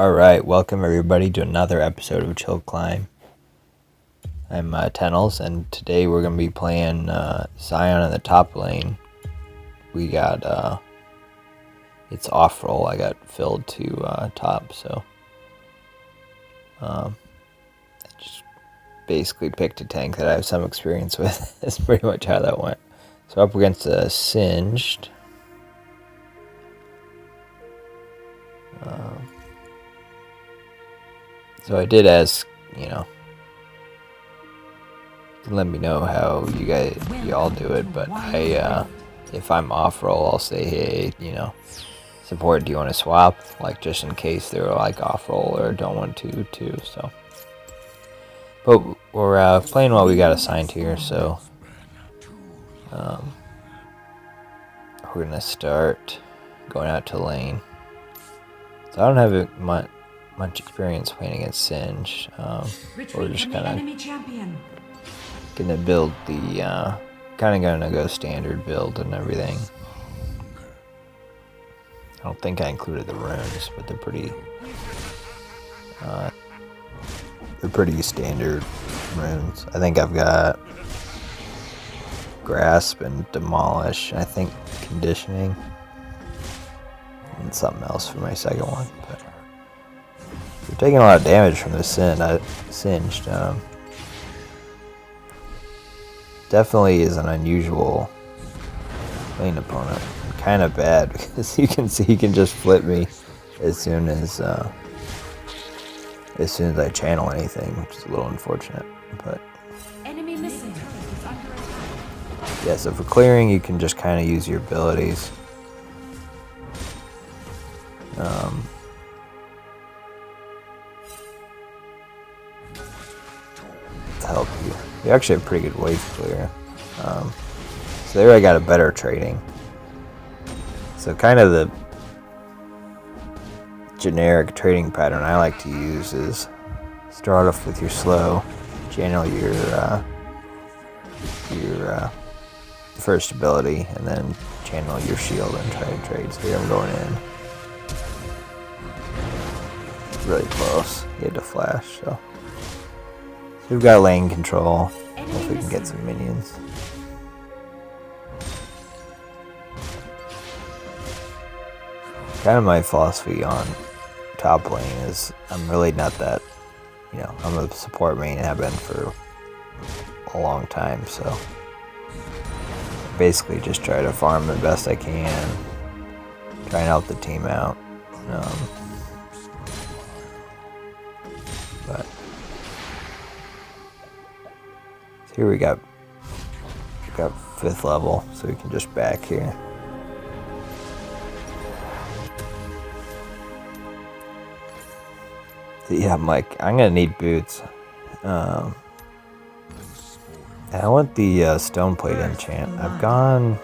Alright, welcome everybody to another episode of Chill Climb. I'm Tennels, and today we're going to be playing Sion in the top lane. We got, it's off roll, I got filled to top, so I just basically picked a tank that I have some experience with. That's pretty much how that went. So up against a Singed. So I did ask, you can let me know how y'all do it, but if I'm off roll, I'll say, hey, support, do you want to swap? Like, just in case they're like off roll or don't want to too, so. But we're playing while we got assigned here, so we're gonna start going out to lane. So I don't have much experience playing against Singe. We're just kind of gonna build the gonna go standard build and everything. I don't think I included the runes, but they're pretty standard runes. I think I've got grasp and demolish, and I think conditioning and something else for my second one. But we're taking a lot of damage from this Singed. Definitely is an unusual lane opponent. Kind of bad because you can see he can just flip me as soon as I channel anything, which is a little unfortunate. But yeah, so for clearing, you can just kind of use your abilities. To help you. You actually have pretty good wave clear. So there I got a better trading. So kind of the generic trading pattern I like to use is start off with your slow, channel your first ability, and then channel your shield and try to trade. So here I'm going in. Really close. He had to flash, so we've got lane control. Hopefully we can get some minions. Kind of my philosophy on top lane is I'm really not that, I'm a support main and have been for a long time, so basically just try to farm the best I can, try and help the team out. But here we got 5th level, so we can just back here. So yeah, I'm gonna need boots. And I want the stone plate enchant. I've gone.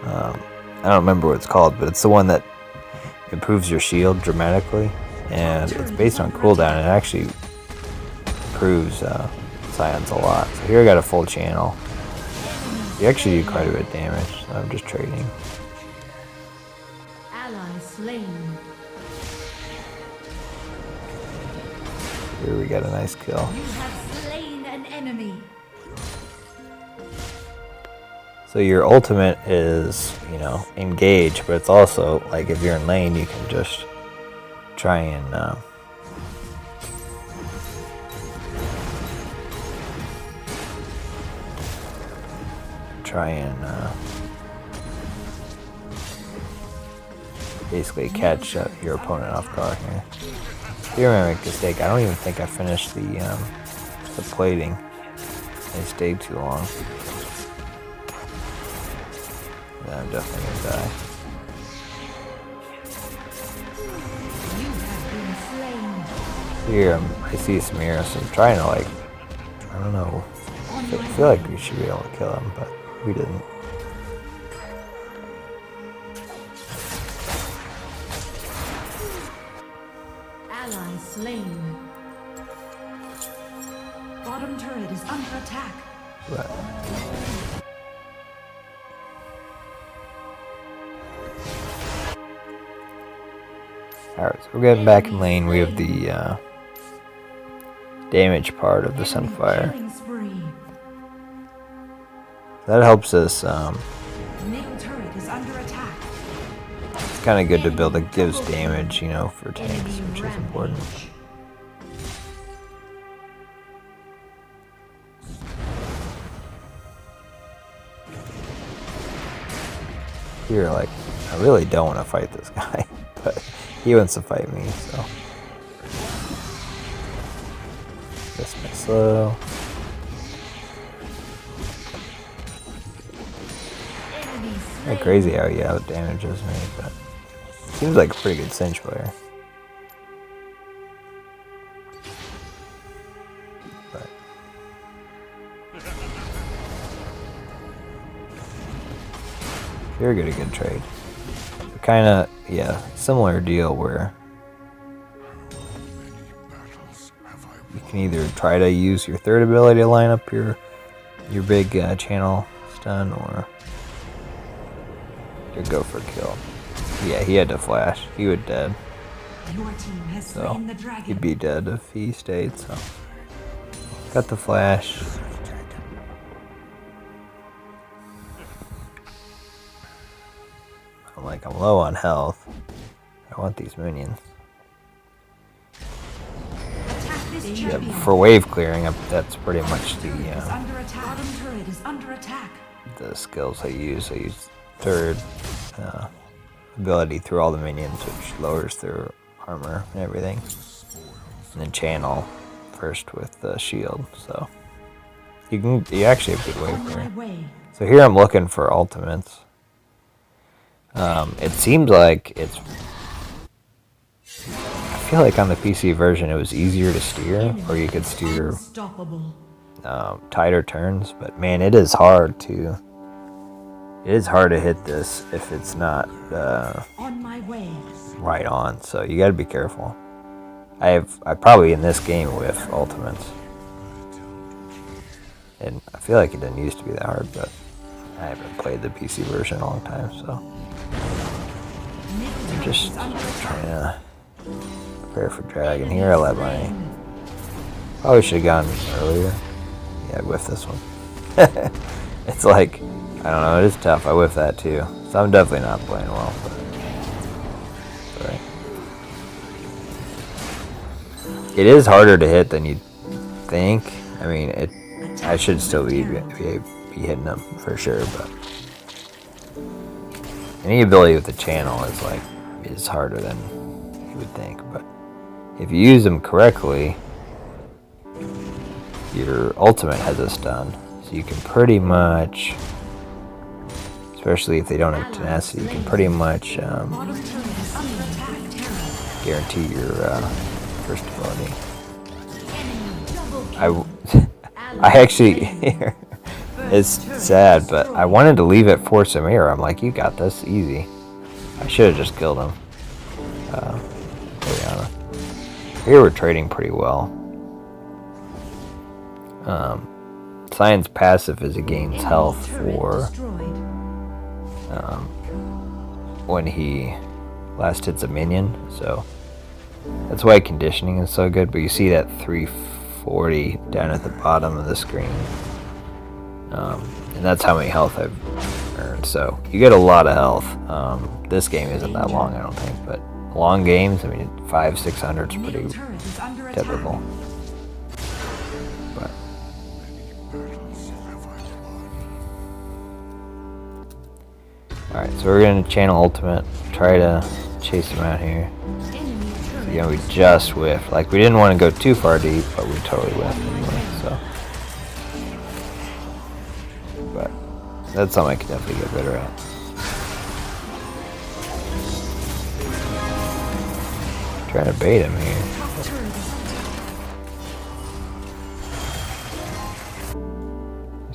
I don't remember what it's called, but it's the one that improves your shield dramatically, and it's based on cooldown. It actually improves Sion's a lot. So here I got a full channel. You actually do quite a bit of damage, so I'm just trading. Here we got a nice kill. You have slain an enemy. So your ultimate is, engage, but it's also like if you're in lane, you can just try and basically catch your opponent off guard here. Here I make a mistake. I don't even think I finished the plating. I stayed too long. Yeah, I'm definitely gonna die. Here I see Samira, so I'm trying to I don't know. I feel like we should be able to kill him, but we didn't. Slain. Bottom turret is under attack. Right. Alright, so we're getting back in lane. We have the damage part of the Sunfire. Killing spree. That helps us. Middle turret is under attack. It's kind of good to build that gives damage, you know, for tanks, which is important. Here, like, I really don't want to fight this guy, but he wants to fight me, so. This is slow. Kind of crazy how he out damages me, but seems like a pretty good cinch player. But you're getting a good trade. Kind of, yeah, similar deal where you can either try to use your third ability to line up your big channel stun, or you go for a kill. Yeah, he had to flash. He would dead. Your team has So slain the dragon. he'd be dead if he stayed. So got the flash. I'm low on health. I want these minions. Attack this Yeah, champion. for wave clearing, that's pretty much Turret is under attack. Bottom turret is under attack. the skills I use. I use third ability through all the minions, which lowers their armor and everything. And then channel first with the shield. So you actually have good wave On my clearing. way. So here I'm looking for ultimates. It seems like it's. I feel like on the PC version it was easier to steer, or you could steer Unstoppable. tighter turns. But man, it is hard to. It is hard to hit this if it's not On my way. right on. So you got to be careful. I probably in this game with ultimates, and I feel like it didn't used to be that hard, but I haven't played the PC version in a long time, so. I'm just trying to prepare for dragon here. I let my. Probably should have gone earlier. Yeah, I whiffed this one. It's like, I don't know, it is tough. I whiffed that too. So I'm definitely not playing well. But sorry. It is harder to hit than you'd think. I mean, I should still be hitting them for sure, but any ability with the channel is harder than you would think. But if you use them correctly, your ultimate has a stun, so you can pretty much, especially if they don't have tenacity, you can pretty much Bottom turret is under attack. Terror. guarantee your first ability. Double kill. I actually, it's sad, but I wanted to leave it for Samir. I'm like, you got this, easy. I should have just killed him. Oriana. Here we're trading pretty well. Sion's passive is it gains health for when he last hits a minion, so that's why conditioning is so good. But you see that 340 down at the bottom of the screen, and that's how many health I've earned. So you get a lot of health. This game isn't that long, I don't think, but long games, I mean, 500-600 is pretty typical. But alright, so we're gonna channel ultimate, try to chase him out here. You know, we just whiffed. Like, we didn't want to go too far deep, but we totally whiffed anyway, so. But that's something I could definitely get better at. Trying to bait him here.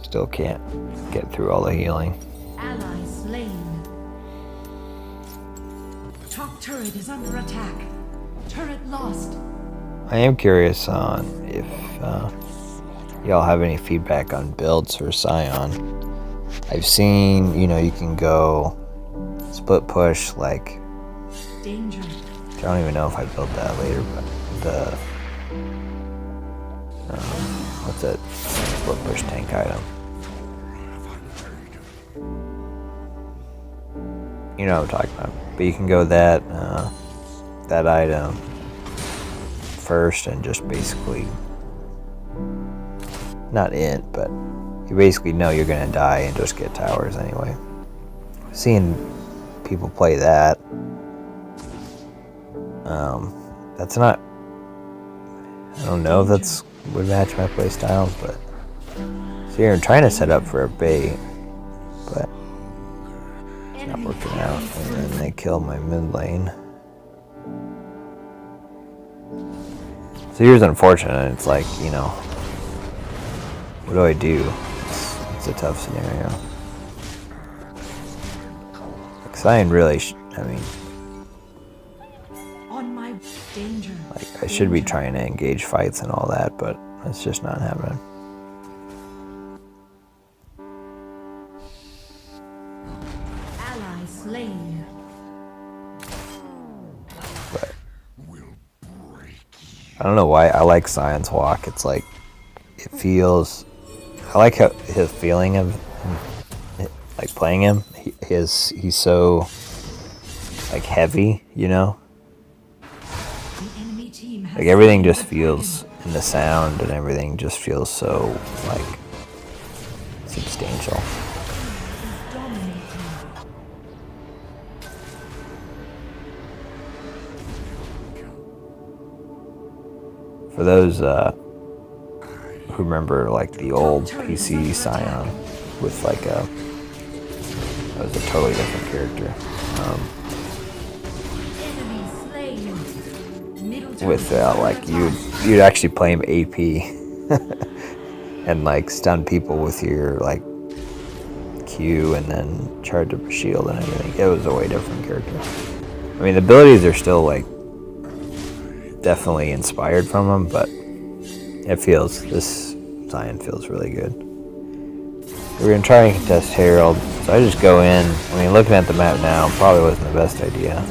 Still can't get through all the healing. Ally slain. Top turret is under attack. Turret lost. I am curious on if y'all have any feedback on builds for Sion. I've seen, you know, you can go split push like Danger. I don't even know if I built that later, but the what's that split push tank item? You know what I'm talking about. But you can go that item first and just basically not int, but you basically know you're gonna die and just get towers anyway. Seeing people play that, that's not. I don't know if that's would match my play styles, but so here I'm trying to set up for a bait, but it's not working out. And then they kill my mid lane. So here's unfortunate. It's like, you know, what do I do? It's a tough scenario. Sion really, I mean, On my danger. like I should be trying to engage fights and all that, but it's just not happening. Ally slain. But I don't know why I like Sion's walk. It's like it feels. I like how his feeling of like playing him. He's so like heavy, you know. The enemy team has Like everything just feels in the sound and everything just feels so like substantial. dominating. For those who remember like the old PC Sion with like that was a totally different character. Enemy slain. Middle With turret like attack. you'd actually play him AP and like stun people with your like Q and then charge up a shield and everything. It was a way different character. I mean, the abilities are still like definitely inspired from him, but this Sion feels really good. We're gonna try and contest Herald, so I just go in. I mean, looking at the map now probably wasn't the best idea.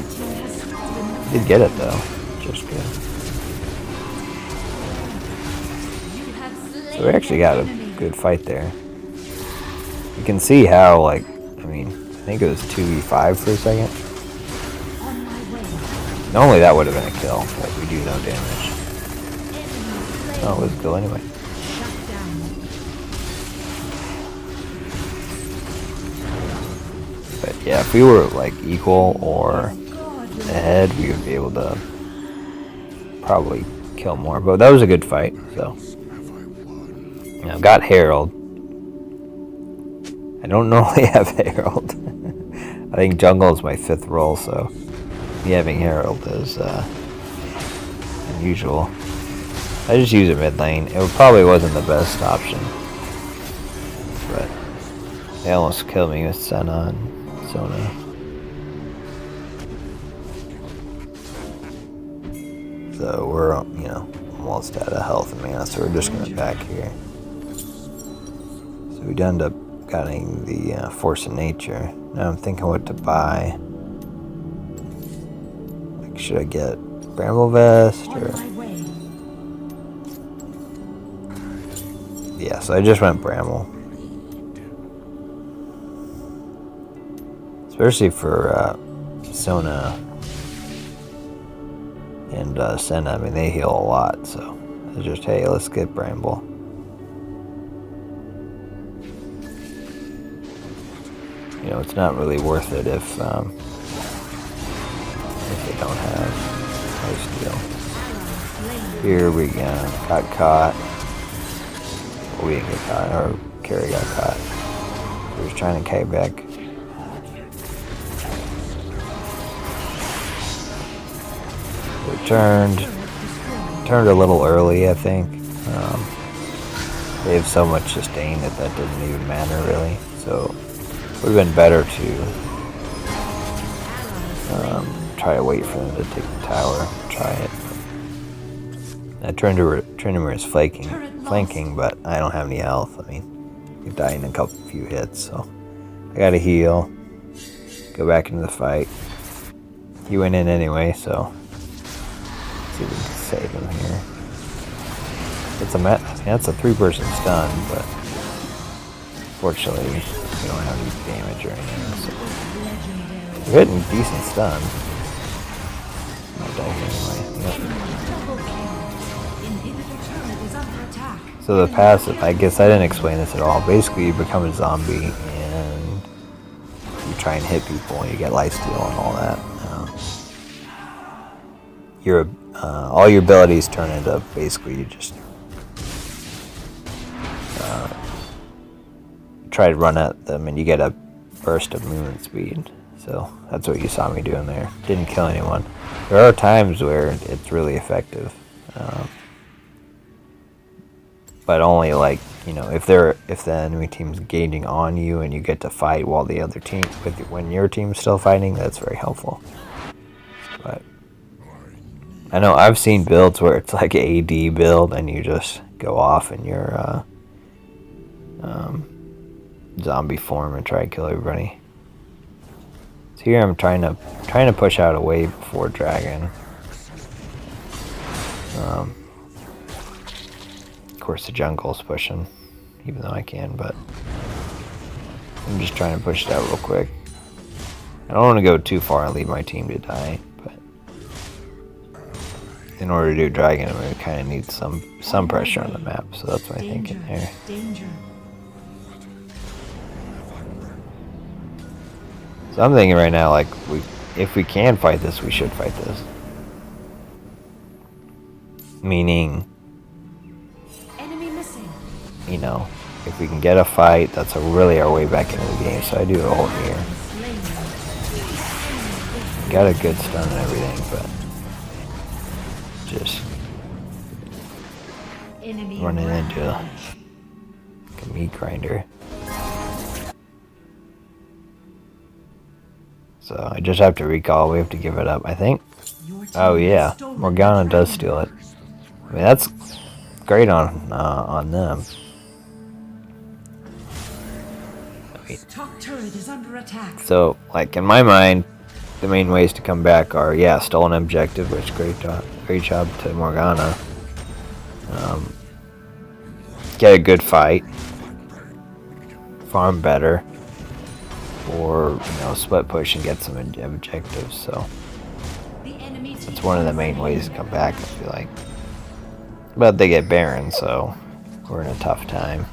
Did get it though, just good. You have slain So we actually got a an enemy. good fight there. You can see how, like, I mean, I think it was 2v5 for a second. On my way. Normally that would have been a kill, but we do no damage. Enemy slain. Oh, it was a kill anyway. Shut down. But yeah, if we were like equal or God, your ahead, we would be able to probably kill more. But that was a good fight, so. You know, got Herald. I don't normally have Herald. I think jungle is my 5th role, so me having Herald is unusual. I just use it mid lane. It probably wasn't the best option, but they almost killed me with Senna and Sona. So we're, you know, almost out of health and mana, so we're just gonna back here. So we'd end up getting the Force of Nature. Now I'm thinking what to buy. Like, should I get Bramble Vest on or? my way. Yeah, so I just went Bramble. Especially for Sona and Senna. I mean, they heal a lot, so it's just, hey, let's get Bramble. You know, it's not really worth it if they don't have high steal. Here we got caught. Well, we didn't get caught, or Carrie got caught. He was trying to K back. We turned a little early, I think. They have so much sustain that doesn't even matter really. So it would have been better to try to wait for them to take the tower. Try it. I turned him as flanking, but I don't have any health. I mean, he died in a few hits, so I gotta heal. Go back into the fight. He went in anyway, so see if we can save him here. That's a 3-person stun, but fortunately we don't have any damage or anything. So we're hitting decent stun. Might die here anyway. Yep. So the passive, I guess I didn't explain this at all. Basically, you become a zombie and you try and hit people, and you get lifesteal and all that. All your abilities turn into basically you just try to run at them, and you get a burst of movement speed. So that's what you saw me doing there. Didn't kill anyone. There are times where it's really effective, but only like if the enemy team's gauging on you and you get to fight while the other team when your team's still fighting. That's very helpful. But I know I've seen builds where it's like AD build and you just go off in your zombie form and try to kill everybody. So here I'm trying to push out a wave before dragon. Of course the jungle's pushing, even though I can, but I'm just trying to push it out real quick. I don't want to go too far and leave my team to die, but in order to do dragon, we kind of need some pressure on the map, so that's what I'm thinking there. So I'm thinking right now, like, if we can fight this, we should fight this. Meaning, if we can get a fight, that's really our way back into the game. So I do a ult here. Got a good stun and everything, but just running into a meat grinder. So I just have to recall. We have to give it up, I think. Oh yeah, Morgana does steal it. I mean, that's great on them. Top turret is under attack. So, like in my mind, the main ways to come back are stolen objective, which great job to Morgana. Get a good fight, farm better, or split push and get some objectives. So that's one of the main ways to come back, I feel like. But they get Baron, so we're in a tough time.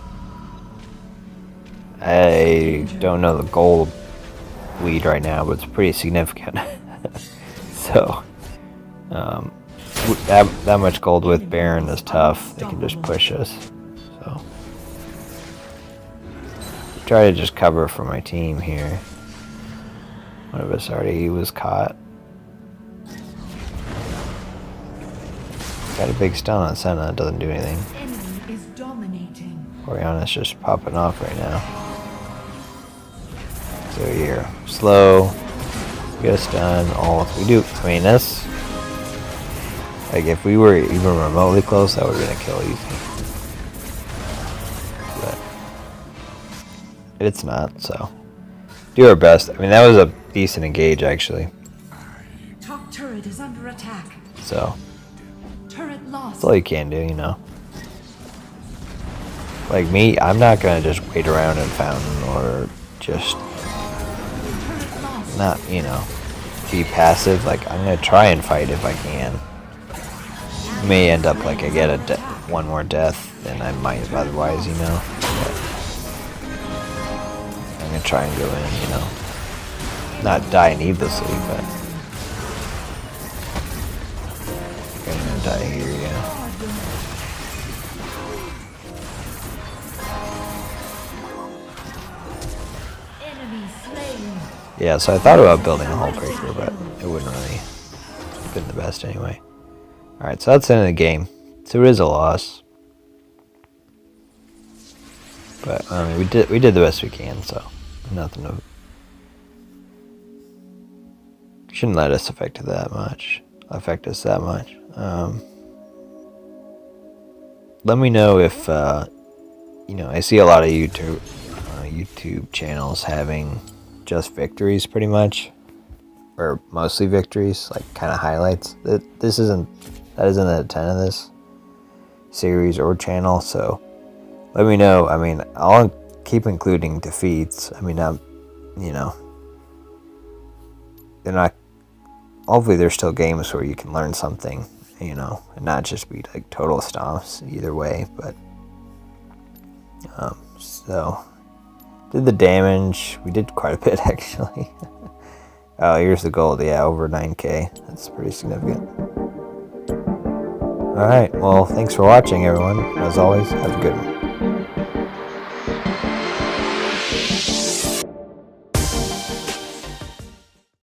I don't know the gold lead right now, but it's pretty significant. So that much gold with Baron is tough. They can just push us. So try to just cover for my team here. One of us already was caught. Got a big stun on Senna, that doesn't do anything. Oriana's just popping off right now. So here, slow, get a stun, all we do. I mean, that's like if we were even remotely close, that would have been a kill easy. But it's not, so do our best. I mean, that was a decent engage actually. Top turret is under attack. So turret lost. that's all you can do, Like me, I'm not gonna just wait around in Fountain or just not, be passive. Like I'm gonna try and fight if I can. May end up like I get one more death than I might have otherwise, But I'm gonna try and go in, not die needlessly, but I'm gonna die here, Yeah, so I thought about building a hull breaker, but it wouldn't really have been the best anyway. Alright, so that's the end of the game. So it is a loss. But I mean, we did the best we can, so nothing to shouldn't let us affect us that much. Let me know if I see a lot of YouTube channels having just victories pretty much, or mostly victories, like kind of highlights. This isn't That isn't the intent of this series or channel, so let me know. I mean, I'll keep including defeats. I mean, you know, they're not. Hopefully, there's still games where you can learn something, you know, and not just be like total stomps either way. But so did the damage. We did quite a bit actually. Oh, here's the gold. Yeah, over 9K. That's pretty significant. Alright, well, thanks for watching, everyone. As always, have a good one.